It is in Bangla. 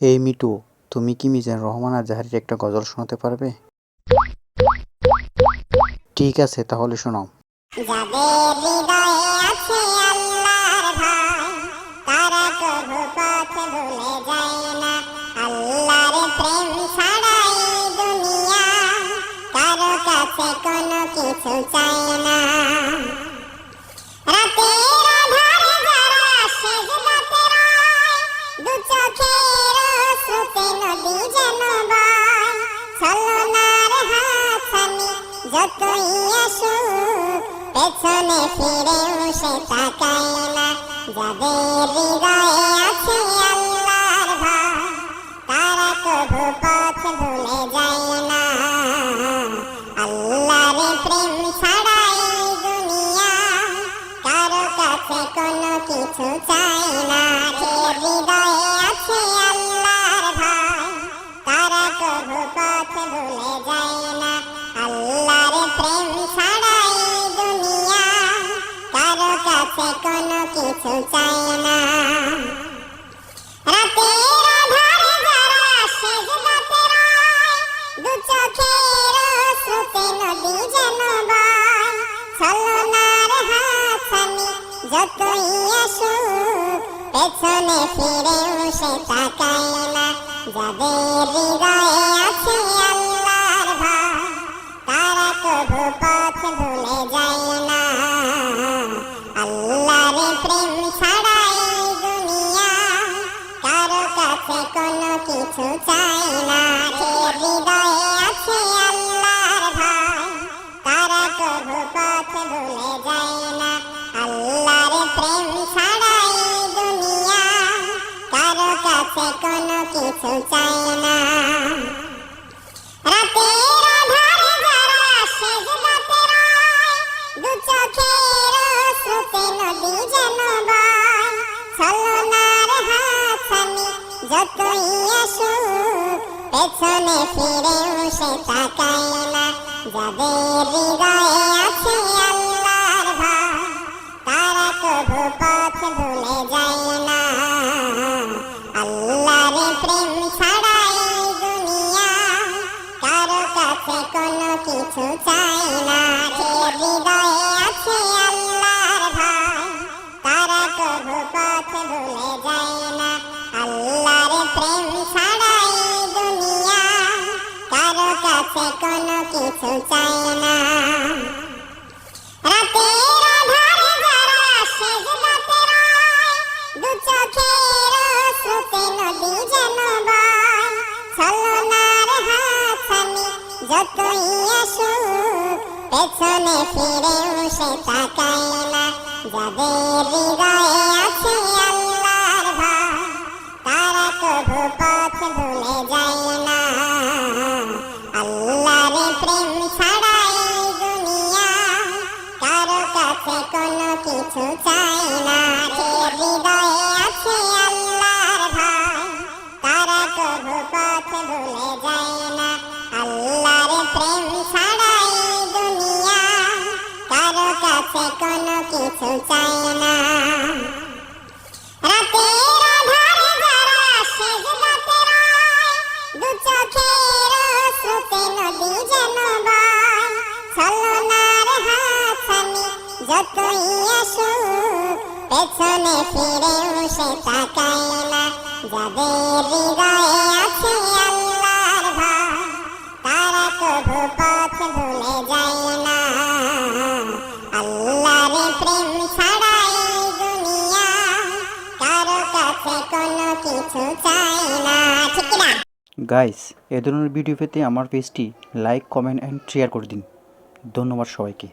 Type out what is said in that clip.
এই মিটু, তুমি কি মিজান রহমান আর জাহারির একটা গজল শোনাতে পারবে? ঠিক আছে, তাহলে শোনাও। যাদের হৃদয়ে আছে আল্লাহর ভয়, তারা কভু পথ ভুলে যায় না। আল্লাহর প্রেম ছাড়া এই দুনিয়া কারো কাছে কোনো কিছু চায় না। রাতের আঁধারে যারা সেজদাতে রয়, দু চোখের অশ্রুতে নদী যেন বয়। ছলনার হাতছানি যতই আসুক, পেছনে ফিরেও সে তাকায় না। যাদের হৃদয়ে আছে আল্লাহর ভয়, তারা কভু পথ ভুলে যায় না। আল্লাহর প্রেম ছাড়া এই দুনিয়া কারো কাছে কোনো কিছু চায় না। হৃদয়ে আছে আল্লাহর ভয়, তারা কভু পথ ভুলে যায় না। আল্লাহর প্রেম ছাড়া এই দুনিয়া কারো কাছে কোনো কিছু চায় না। রাতের আঁধারে যারা সেজদাতে রয়, দু চোখের অশ্রুতে নদী যেন বয়। ছলনার হাতছানি যতই আসুক, পেছনে ফিরেও সে তাকায় না। যাদের হৃদয়ে আছে আল্লাহর ভয়, তারা কভু পথ ভুলে যায় না। আল্লাহর প্রেম ছাড়া এই দুনিয়া কারো কাছে কোনো কিছু চায় না। হৃদয়ে আছে আল্লাহর ভয়, তারা কভু পথ ভুলে যায় না। আল্লাহর প্রেম ছাড়া এই দুনিয়া কারো কাছে কোনো কিছু চায় না। রাতের আঁধারে যারা সেজদাতে রয়, দু চোখের অশ্রুতে নদী যেন বয়। ছলনার হাতছানি যতই আসুক, পেছনে ফিরেও সে তাকায় না। যাদের হৃদয়ে আছে আল্লাহর ভয়, তারা কভু পথ ভুলে যায় না। আল্লাহর প্রেম ছাড়া এই দুনিয়া কারো কাছে কোনো কিছু চায় না। হৃদয়ে আছে আল্লাহর ভয়, তারা কভু পথ ভুলে যায় না। আল্লাহর প্রেম ছাড়া এই দুনিয়া কারো কাছে কোনো কিছু চায় না। রাতের আঁধারে যারা সেজদাতে রয়, দু চোখের অশ্রুতে নদী যেন বয়। ছলনার হাতছানি যতই আসুক, পেছনে ফিরেও সে তাকায় না। যাদের হৃদয়ে আছে আল্লাহর ভয়, তারা কভু পথ ভুলে যায় না। আল্লাহর প্রেম ছাড়া এই দুনিয়া কারো কাছে কোনো কিছু চায় না। হৃদয়ে আছে আল্লাহর ভয়, তারা কভু পথ ভুলে যায় না। আল্লাহর প্রেম ছাড়া এই দুনিয়া কারো কাছে কোনো কিছু চায় না। রাতের আঁধারে যারা সেজদাতে রয়, দু চোখের অশ্রুতে নদী যেন বয়। ছলনার হাতছানি যতই আসুক, পেছনে ফিরেও সে তাকায় না। যাদের হৃদয়ে আছে আল্লাহর ভয়, তারা কভু পথ ভুলে যায় না। আল্লাহর প্রেম ছাড়া এই দুনিয়া কারো কাছে কোনো কিছু চায় না। ঠিক না? গাইস, এ ধরনের ভিডিও পেতে আমার পেজটি লাইক, কমেন্ট অ্যান্ড শেয়ার করে দিন। ধন্যবাদ সবাইকে।